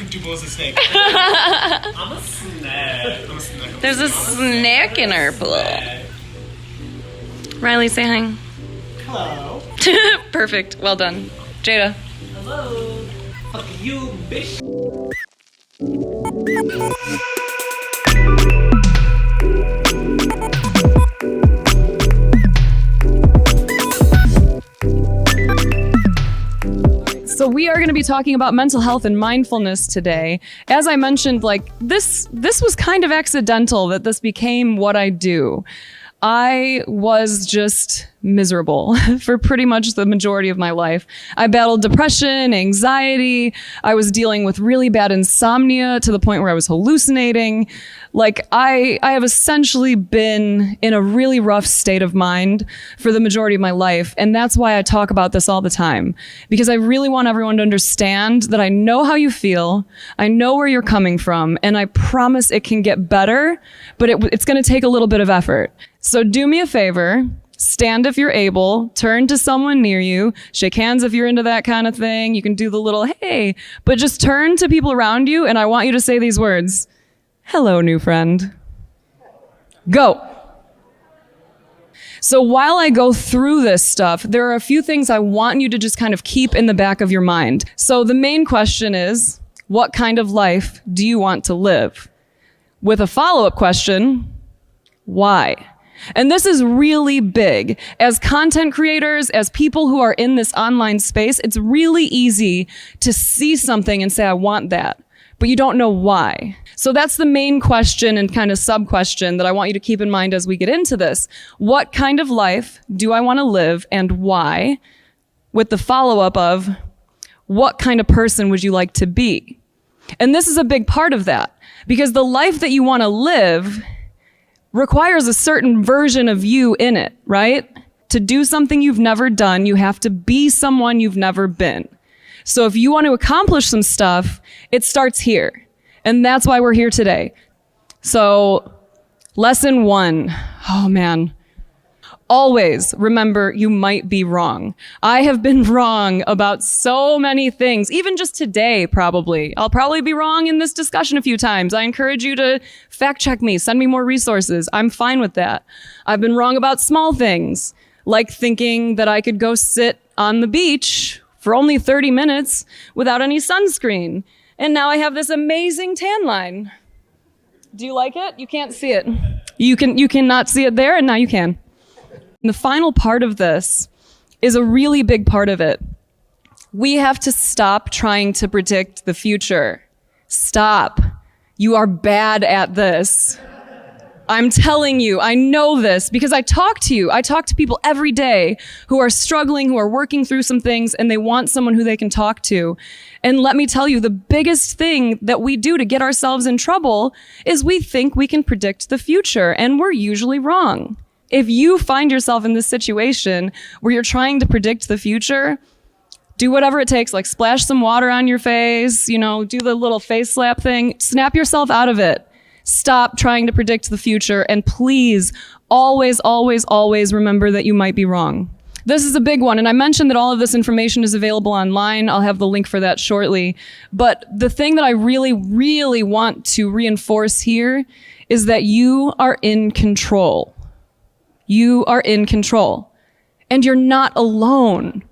comfortable as a snake. I'm a snack. There's a snack in our pool. Riley, say hi. Hello. Perfect. Well done. Jada. Hello. Fuck you, bitch. So we are going to be talking about mental health and mindfulness today. As I mentioned, like this was kind of accidental that this became what I do. I was just miserable for pretty much the majority of my life. I battled depression, anxiety. I was dealing with really bad insomnia to the point where I was hallucinating. Like I have essentially been in a really rough state of mind for the majority of my life. And that's why I talk about this all the time, because I really want everyone to understand that I know how you feel. I know where you're coming from, and I promise it can get better, but it's going to take a little bit of effort. So do me a favor, stand if you're able, turn to someone near you, shake hands if you're into that kind of thing. You can do the little, hey, but just turn to people around you, and I want you to say these words. Hello, new friend. Go. So while I go through this stuff, there are a few things I want you to just kind of keep in the back of your mind. So the main question is, what kind of life do you want to live? With a follow-up question, why? And this is really big. As content creators, as people who are in this online space, it's really easy to see something and say, I want that, but you don't know why. So that's the main question and kind of sub-question that I want you to keep in mind as we get into this. What kind of life do I want to live and why? With the follow-up of, what kind of person would you like to be? And this is a big part of that, because the life that you want to live requires a certain version of you in it, right? To do something you've never done, you have to be someone you've never been. So if you want to accomplish some stuff, it starts here. And that's why we're here today. So, lesson 1. Oh man. Always remember you might be wrong. I have been wrong about so many things, even just today, probably. I'll probably be wrong in this discussion a few times. I encourage you to fact check me, send me more resources. I'm fine with that. I've been wrong about small things, like thinking that I could go sit on the beach for only 30 minutes without any sunscreen. And now I have this amazing tan line. Do you like it? You can't see it. You cannot see it there, and now you can. And the final part of this is a really big part of it. We have to stop trying to predict the future. Stop. You are bad at this. I'm telling you, I know this because I talk to you. I talk to people every day who are struggling, who are working through some things, and they want someone who they can talk to. And let me tell you, the biggest thing that we do to get ourselves in trouble is we think we can predict the future, and we're usually wrong. If you find yourself in this situation where you're trying to predict the future, do whatever it takes, like splash some water on your face, do the little face slap thing, snap yourself out of it. Stop trying to predict the future, and please, always, always, always remember that you might be wrong. This is a big one, and I mentioned that all of this information is available online. I'll have the link for that shortly. But the thing that I really, really want to reinforce here is that you are in control. You are in control, and you're not alone.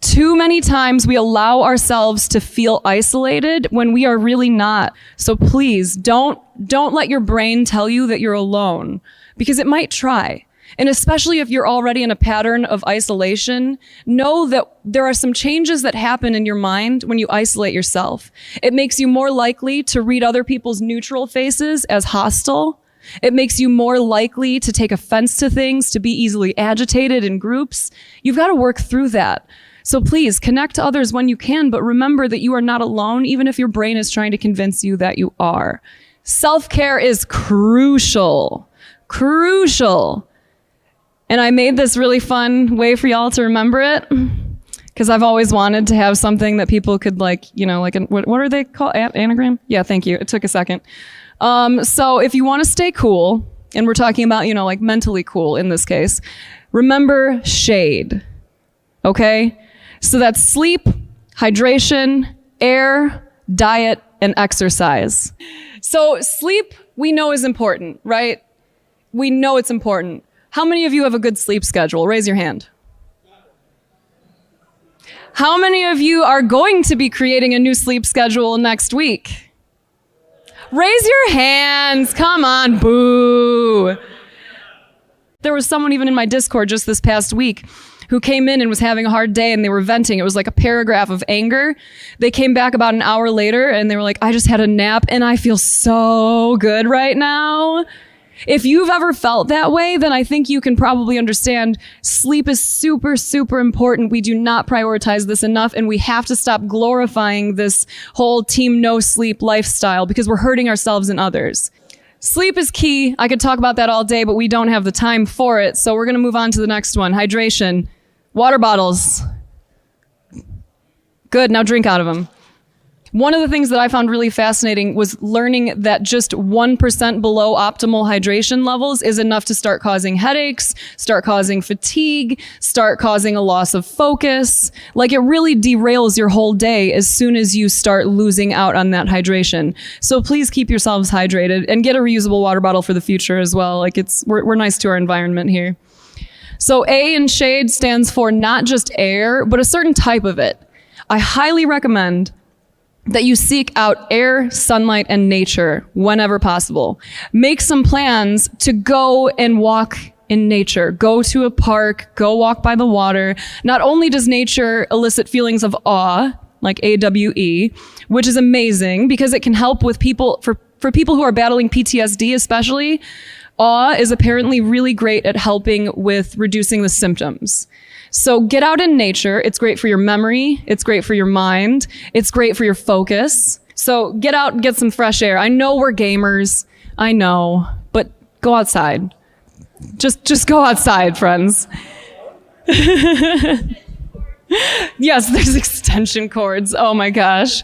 Too many times we allow ourselves to feel isolated when we are really not. So please don't let your brain tell you that you're alone, because it might try. And especially if you're already in a pattern of isolation, know that there are some changes that happen in your mind when you isolate yourself. It makes you more likely to read other people's neutral faces as hostile. It makes you more likely to take offense to things, to be easily agitated in groups. You've got to work through that. So please connect to others when you can, but remember that you are not alone, even if your brain is trying to convince you that you are. Self-care is crucial. Crucial. And I made this really fun way for y'all to remember it, because I've always wanted to have something that people could what are they called? Anagram? Yeah, thank you. It took a second. So if you want to stay cool, and we're talking about, mentally cool in this case, remember shade. Okay? So that's sleep, hydration, air, diet, and exercise. So sleep, we know is important, right? We know it's important. How many of you have a good sleep schedule? Raise your hand. How many of you are going to be creating a new sleep schedule next week? Raise your hands. Come on, boo. There was someone even in my Discord just this past week who came in and was having a hard day and they were venting. It was like a paragraph of anger. They came back about an hour later and they were like, I just had a nap and I feel so good right now. If you've ever felt that way, then I think you can probably understand sleep is super, super important. We do not prioritize this enough, and we have to stop glorifying this whole team no sleep lifestyle because we're hurting ourselves and others. Sleep is key. I could talk about that all day, but we don't have the time for it. So we're going to move on to the next one. Hydration. Water bottles. Good, now drink out of them. One of the things that I found really fascinating was learning that just 1% below optimal hydration levels is enough to start causing headaches, start causing fatigue, start causing a loss of focus. Like, it really derails your whole day as soon as you start losing out on that hydration. So please keep yourselves hydrated and get a reusable water bottle for the future as well. Like, we're nice to our environment here. So A in shade stands for not just air, but a certain type of it. I highly recommend that you seek out air, sunlight, and nature whenever possible. Make some plans to go and walk in nature. Go to a park, go walk by the water. Not only does nature elicit feelings of awe, like AWE, which is amazing because it can help with people, for people who are battling PTSD especially, awe is apparently really great at helping with reducing the symptoms. So get out in nature. It's great for your memory. It's great for your mind. It's great for your focus. So get out and get some fresh air. I know we're gamers. I know, but go outside. Just go outside, friends. Yes, there's extension cords. Oh my gosh.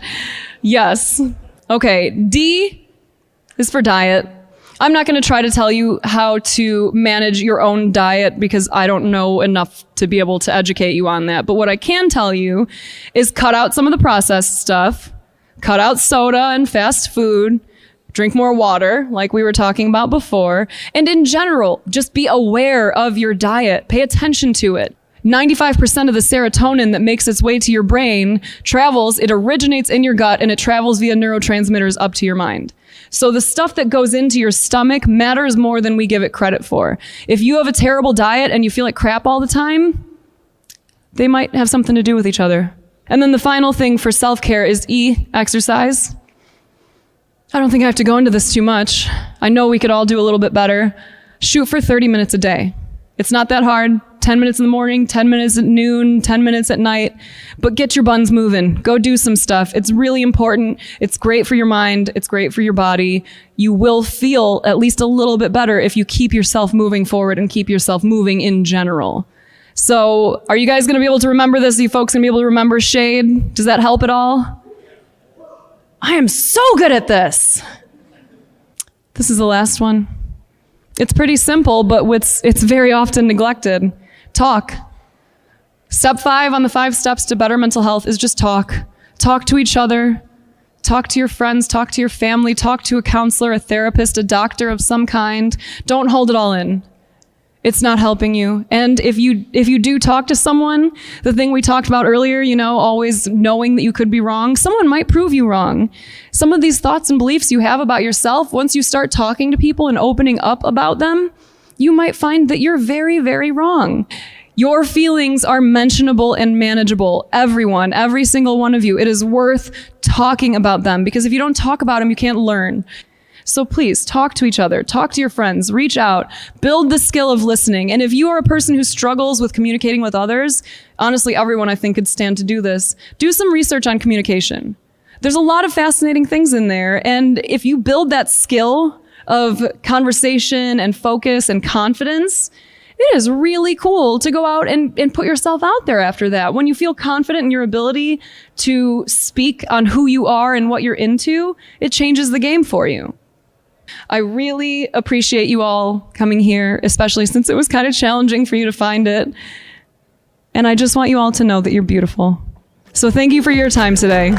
Yes. Okay, D is for diet. I'm not going to try to tell you how to manage your own diet because I don't know enough to be able to educate you on that. But what I can tell you is cut out some of the processed stuff, cut out soda and fast food, drink more water, like we were talking about before. And in general, just be aware of your diet. Pay attention to it. 95% of the serotonin that makes its way to your brain it originates in your gut and it travels via neurotransmitters up to your mind. So the stuff that goes into your stomach matters more than we give it credit for. If you have a terrible diet and you feel like crap all the time, they might have something to do with each other. And then the final thing for self-care is E, exercise. I don't think I have to go into this too much. I know we could all do a little bit better. Shoot for 30 minutes a day. It's not that hard. 10 minutes in the morning, 10 minutes at noon, 10 minutes at night, but get your buns moving. Go do some stuff. It's really important. It's great for your mind. It's great for your body. You will feel at least a little bit better if you keep yourself moving forward and keep yourself moving in general. So are you guys going to be able to remember this? Are you folks going to be able to remember shade? Does that help at all? I am so good at this. This is the last one. It's pretty simple, but it's very often neglected. Talk. Step 5 on the 5 steps to better mental health is just talk. Talk to each other. Talk to your friends. Talk to your family. Talk to a counselor, a therapist, a doctor of some kind. Don't hold it all in. It's not helping you. And if you do talk to someone, the thing we talked about earlier, always knowing that you could be wrong, someone might prove you wrong. Some of these thoughts and beliefs you have about yourself, once you start talking to people and opening up about them, you might find that you're very, very wrong. Your feelings are mentionable and manageable. Everyone, every single one of you, it is worth talking about them because if you don't talk about them, you can't learn. So please talk to each other, talk to your friends, reach out, build the skill of listening. And if you are a person who struggles with communicating with others, honestly, everyone I think could stand to do this. Do some research on communication. There's a lot of fascinating things in there. And if you build that skill of conversation and focus and confidence, it is really cool to go out and put yourself out there after that. When you feel confident in your ability to speak on who you are and what you're into, it changes the game for you. I really appreciate you all coming here, especially since it was kind of challenging for you to find it. And I just want you all to know that you're beautiful. So thank you for your time today.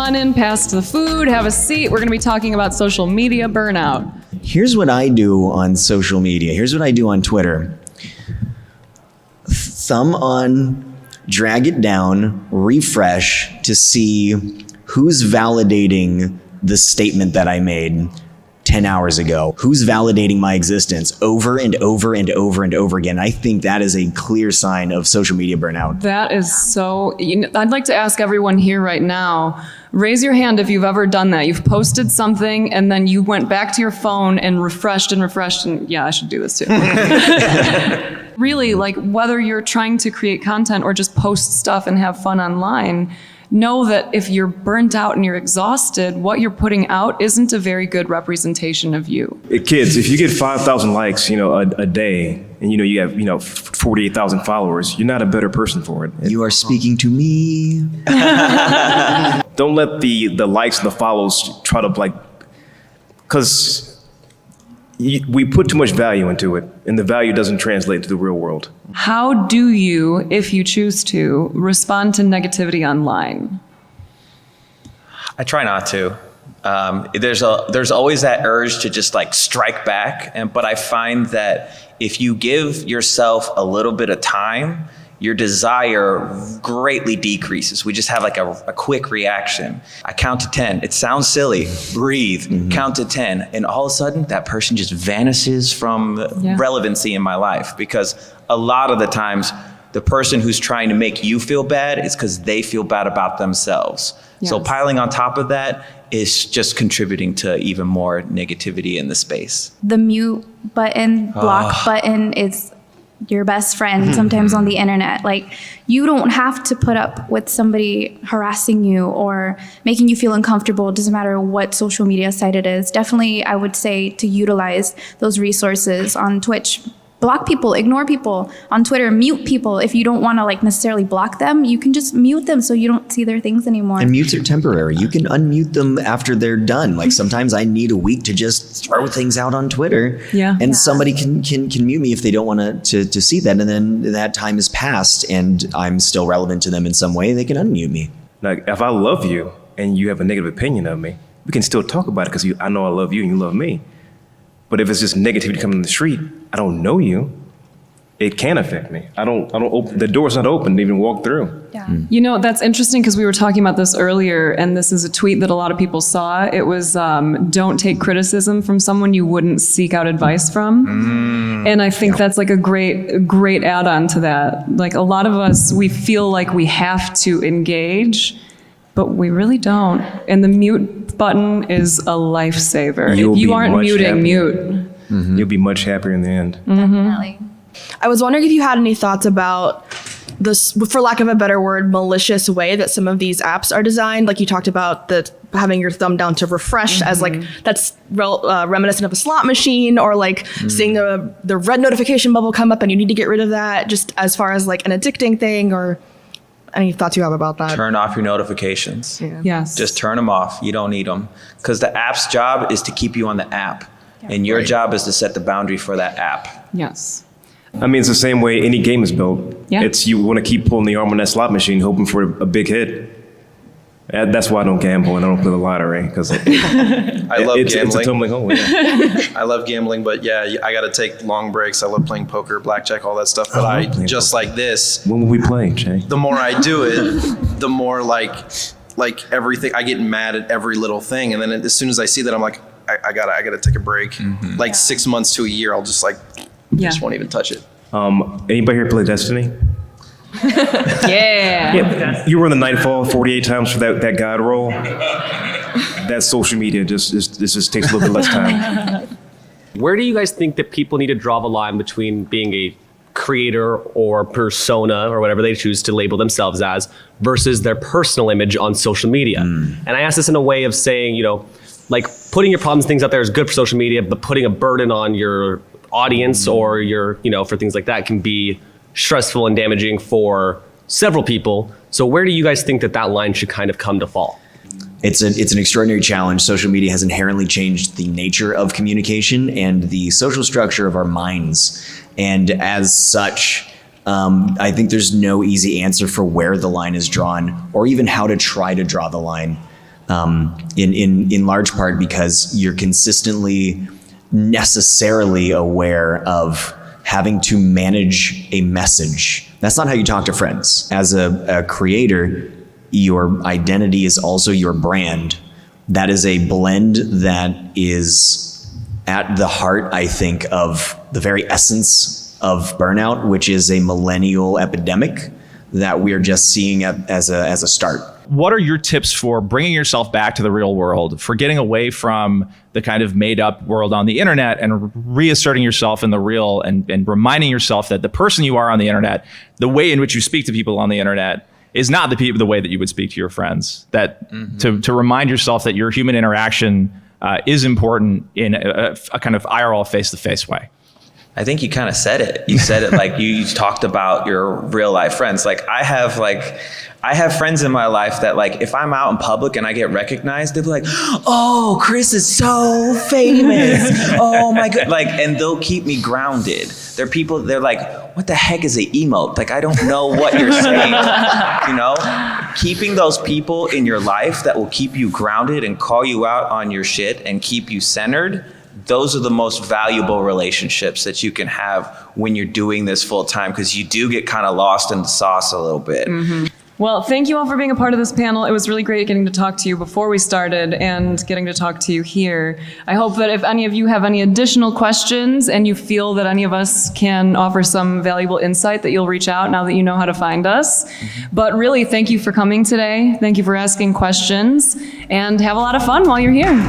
on in past the food, have a seat. We're going to be talking about social media burnout. Here's what I do on social media. Here's what I do on Twitter. Thumb on, drag it down, refresh to see who's validating the statement that I made 10 hours ago. Who's validating my existence over and over and over and over again. I think that is a clear sign of social media burnout. That is so, I'd like to ask everyone here right now, raise your hand if you've ever done that. You've posted something and then you went back to your phone and refreshed and yeah, I should do this too. Really, like whether you're trying to create content or just post stuff and have fun online, know that if you're burnt out and you're exhausted, what you're putting out isn't a very good representation of you. Kids, if you get 5,000 likes, a day, and you have 48,000 followers, you're not a better person for it. You are speaking to me. Don't let the likes and the follows try to because we put too much value into it, and the value doesn't translate to the real world. How do you, if you choose to, respond to negativity online? I try not to. There's always that urge to just strike back, but I find that if you give yourself a little bit of time, your desire greatly decreases. We just have a quick reaction. I count to 10. It sounds silly. Breathe. Count to 10. And all of a sudden, that person just vanishes from relevancy in my life. Because a lot of the times, the person who's trying to make you feel bad is because they feel bad about themselves. Yes. So piling on top of that is just contributing to even more negativity in the space. The mute button, block button is your best friend sometimes on the internet. You don't have to put up with somebody harassing you or making you feel uncomfortable. It doesn't matter what social media site it is. Definitely, I would say to utilize those resources on Twitch. Block people, ignore people. On Twitter, mute people. If you don't want to necessarily block them, you can just mute them so you don't see their things anymore. And mutes are temporary. You can unmute them after they're done. Sometimes I need a week to just throw things out on Twitter. Yeah. And somebody can mute me if they don't want to see that. And then that time has passed and I'm still relevant to them in some way. They can unmute me. If I love you and you have a negative opinion of me, we can still talk about it because I know I love you and you love me. But if it's just negativity coming in the street, I don't know you, it can affect me. I don't open, the door's not open to even walk through. Yeah. That's interesting because we were talking about this earlier, and this is a tweet that a lot of people saw. It was, don't take criticism from someone you wouldn't seek out advice from. And I think that's a great add-on to that. A lot of us, we feel like we have to engage, but we really don't. And the mute button is a lifesaver. If you aren't muting, mute. You'll be much happier in the end. Definitely. I was wondering if you had any thoughts about this, for lack of a better word, malicious way that some of these apps are designed. You talked about having your thumb down to refresh as that's reminiscent of a slot machine, or seeing the red notification bubble come up and you need to get rid of that, just as far as an addicting thing, or any thoughts you have about that? Turn off your notifications. Yeah. Yes. Just turn them off. You don't need them. Because the app's job is to keep you on the app. And your job is to set the boundary for that app. Yes. It's the same way any game is built. Yeah. It's you want to keep pulling the arm on that slot machine, hoping for a big hit. That's why I don't gamble and I don't play the lottery, because I love it's a gambling. tumbling hole. Yeah. I love gambling, but I got to take long breaks. I love playing poker, blackjack, all that stuff. But I just like this. When will we play, Jay? The more I do it, the more everything, I get mad at every little thing. And then as soon as I see that, I'm like, I gotta take a break. 6 months to a year, I'll just just won't even touch it. Anybody here play Destiny? Yeah. You were in the Nightfall 48 times for that god roll. That social media just takes a little bit less time. Where do you guys think that people need to draw the line between being a creator or persona or whatever they choose to label themselves as versus their personal image on social media? And I ask this in a way of saying, putting your problems, things out there is good for social media, but putting a burden on your audience or your, for things like that can be stressful and damaging for several people. So where do you guys think that line should kind of come to fall? It's an extraordinary challenge. Social media has inherently changed the nature of communication and the social structure of our minds. And as such, I think there's no easy answer for where the line is drawn or even how to try to draw the line. in large part because you're consistently necessarily aware of having to manage a message. That's not how you talk to friends. As a creator, your identity is also your brand. That is a blend that is at the heart, I think, of the very essence of burnout, which is a millennial epidemic that we are just seeing as a start. What are your tips for bringing yourself back to the real world, for getting away from the kind of made up world on the internet and reasserting yourself in the real and reminding yourself that the person you are on the internet, the way in which you speak to people on the internet is not the way that you would speak to your friends, that to remind yourself that your human interaction is important in a kind of IRL face-to-face way? I think you kind of said it. You said it like you talked about your real life friends. Like I have friends in my life that like if I'm out in public and I get recognized, they'll be like, "Oh, Chris is so famous. Oh my god!" Like, and they'll keep me grounded. They're like, "What the heck is an emote?" Like I don't know what you're saying. You know, keeping those people in your life that will keep you grounded and call you out on your shit and keep you centered. Those are the most valuable relationships that you can have when you're doing this full time, because you do get kind of lost in the sauce a little bit. Well, thank you all for being a part of this panel. It was really great getting to talk to you before we started and getting to talk to you here. I hope that if any of you have any additional questions and you feel that any of us can offer some valuable insight, that you'll reach out now that you know how to find us. But really, thank you for coming today. Thank you for asking questions, and have a lot of fun while you're here.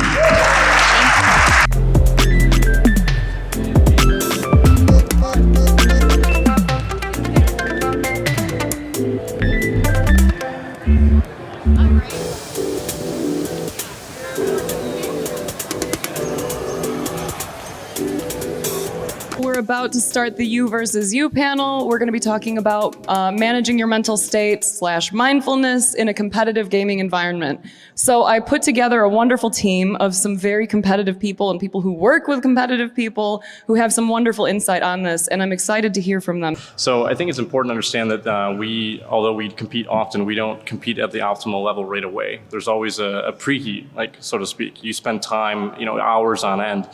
We're about to start the You versus You panel. We're going to be talking about managing your mental state / mindfulness in a competitive gaming environment. So I put together a wonderful team of some very competitive people and people who work with competitive people who have some wonderful insight on this, and I'm excited to hear from them. So I think it's important to understand that although we compete often, we don't compete at the optimal level right away. There's always a preheat, like so to speak. You spend time, hours on end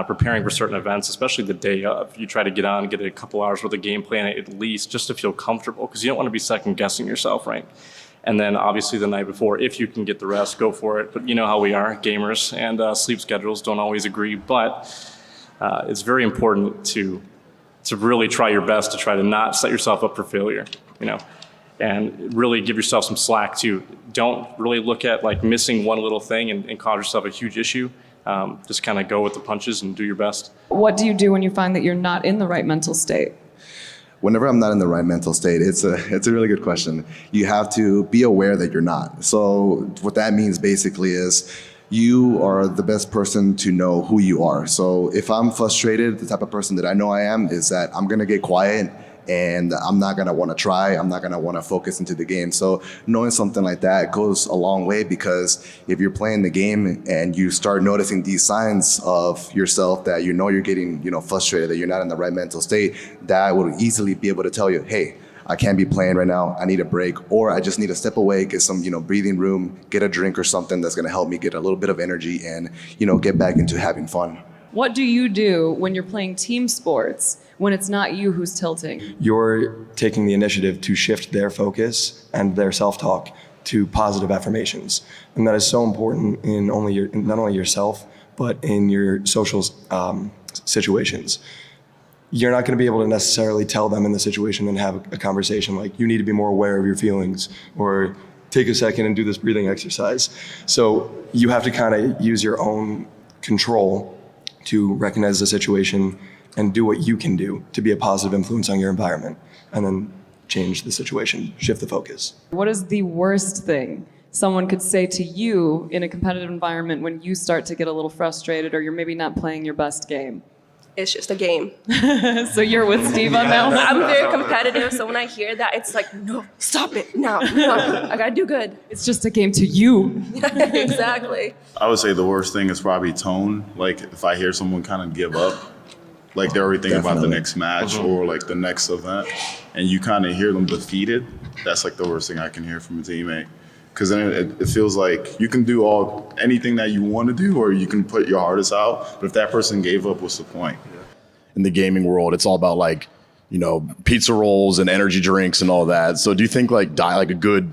preparing for certain events, especially the day of. You try to get on, get a couple hours worth of gameplay in it at least, just to feel comfortable, because you don't want to be second guessing yourself, right? And then obviously the night before, if you can get the rest, go for it. But you know how we are, gamers, and sleep schedules don't always agree. But it's very important to really try your best to try to not set yourself up for failure, and really give yourself some slack too. Don't really look at like missing one little thing and cause yourself a huge issue. Just kind of go with the punches and do your best. What do you do when you find that you're not in the right mental state? Whenever I'm not in the right mental state, it's a really good question. You have to be aware that you're not. So what that means basically is you are the best person to know who you are. So if I'm frustrated, the type of person that I know I am is that I'm gonna get quiet and I'm not gonna wanna try, I'm not gonna wanna focus into the game. So knowing something like that goes a long way, because if you're playing the game and you start noticing these signs of yourself that you're getting frustrated, that you're not in the right mental state, that will easily be able to tell you, hey, I can't be playing right now, I need a break, or I just need to step away, get some breathing room, get a drink or something that's gonna help me get a little bit of energy and get back into having fun. What do you do when you're playing team sports, when it's not you who's tilting? You're taking the initiative to shift their focus and their self-talk to positive affirmations. And that is so important in not only yourself, but in your social situations. You're not going to be able to necessarily tell them in the situation and have a conversation like, you need to be more aware of your feelings, or take a second and do this breathing exercise. So you have to kind of use your own control to recognize the situation and do what you can do to be a positive influence on your environment, and then change the situation, shift the focus. What is the worst thing someone could say to you in a competitive environment when you start to get a little frustrated or you're maybe not playing your best game? It's just a game. So you're with Steve on that one? I'm very competitive, so when I hear that, it's like, no, stop it, no, I gotta do good. It's just a game to you. Exactly. I would say the worst thing is probably tone. Like if I hear someone kind of give up, like they're already thinking about the next match or like the next event, and you kind of hear them defeated, that's like the worst thing I can hear from a teammate. Because then it feels like you can do anything that you want to do, or you can put your hardest out. But if that person gave up, what's the point? In the gaming world, it's all about like, you know, pizza rolls and energy drinks and all that. So do you think like a good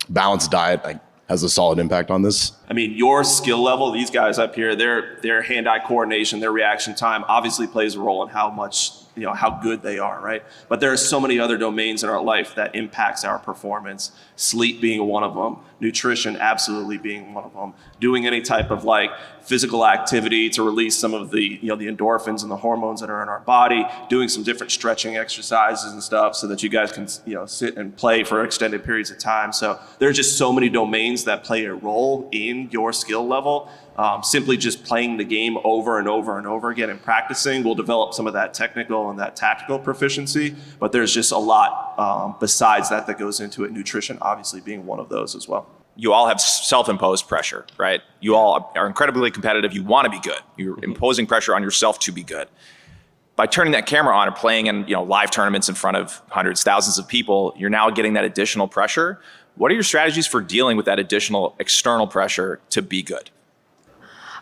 balanced diet like has a solid impact on this? I mean, your skill level, these guys up here, their hand-eye coordination, their reaction time obviously plays a role in how much, you know, how good they are, right? But there are so many other domains in our life that impacts our performance. Sleep being one of them, nutrition absolutely being one of them. Doing any type of like physical activity to release some of the, you know, the endorphins and the hormones that are in our body, doing some different stretching exercises and stuff so that you guys can, you know, sit and play for extended periods of time. So there's just so many domains that play a role in your skill level. Simply just playing the game over and over and over again and practicing will develop some of that technical and that tactical proficiency, but there's just a lot besides that goes into it, nutrition obviously being one of those as well. You all have self-imposed pressure, right? You all are incredibly competitive. You want to be good. You're imposing pressure on yourself to be good. By turning that camera on and playing in, you know, live tournaments in front of hundreds, thousands of people, you're now getting that additional pressure. What are your strategies for dealing with that additional external pressure to be good?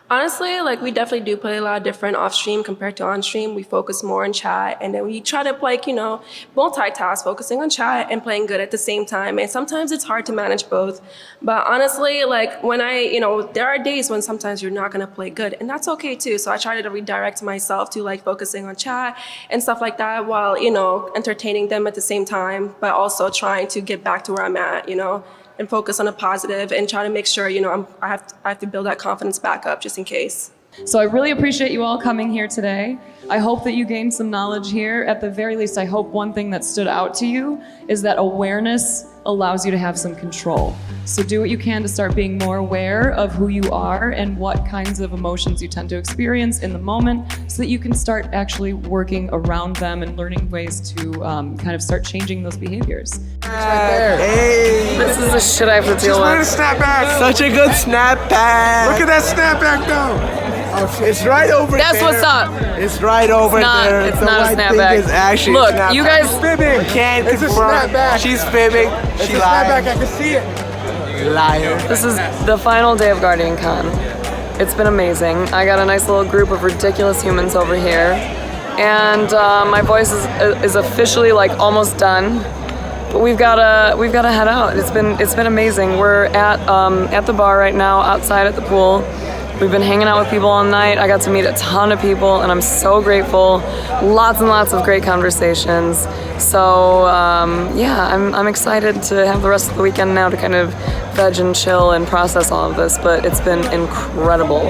Honestly, like we definitely do play a lot of different off stream compared to on stream. We focus more on chat, and then we try to like, you know, multitask, focusing on chat and playing good at the same time. And sometimes it's hard to manage both. But honestly, like when there are days when sometimes you're not gonna play good, and that's okay too. So I try to redirect myself to like focusing on chat and stuff like that while, you know, entertaining them at the same time, but also trying to get back to where I'm at, you know, and focus on the positive and try to make sure, you know, I have to build that confidence back up just in case. So I really appreciate you all coming here today. I hope that you gained some knowledge here. At the very least, I hope one thing that stood out to you is that awareness allows you to have some control. So do what you can to start being more aware of who you are and what kinds of emotions you tend to experience in the moment so that you can start actually working around them and learning ways to kind of start changing those behaviors. Hey! This is the shit I have to deal with. Snapback. Such a good snapback. Look at that snapback though. Oh, it's right over there. That's what's up. It's right over there. It's not a snapback. It's actually Look, a snapback. you guys She's fibbing. Can't It's a confirm. snapback. She's fibbing. It's She a lied. snapback. I can see it. Liar. This is the final day of GuardianCon. It's been amazing. I got a nice little group of ridiculous humans over here. And my voice is officially like almost done. But we've gotta head out. It's been amazing. We're at the bar right now, outside at the pool. We've been hanging out with people all night. I got to meet a ton of people, and I'm so grateful. Lots and lots of great conversations. So yeah, I'm excited to have the rest of the weekend now to kind of veg and chill and process all of this. But it's been incredible.